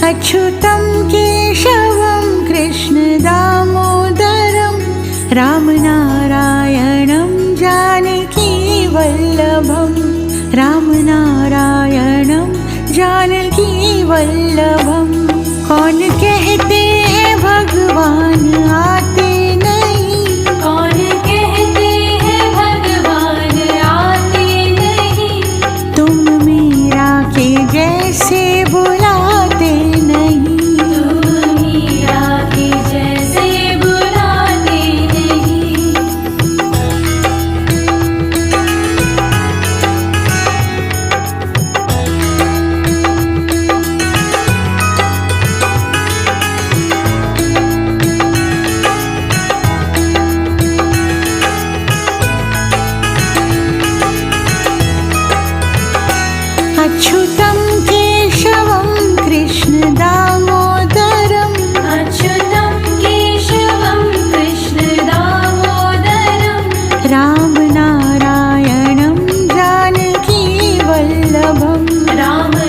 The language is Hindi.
अच्युतं केशवं कृष्णदामोदरं रामनारायणं जानकीवल्लभं रामनारायणं जानकीवल्लभं। कौन कहते हैं भगवान आते नहीं, कौन कहते हैं भगवान आते नहीं, तुम मीरा के जैसे बुलाते नहीं, तुम मीरा के जैसे बुलाते नहीं। अच्युतं केशवं कृष्णदामोदरं अच्युतं केशवं कृष्णदामोदरं रामनारायणं जानकीवल्लभं रामनारायणं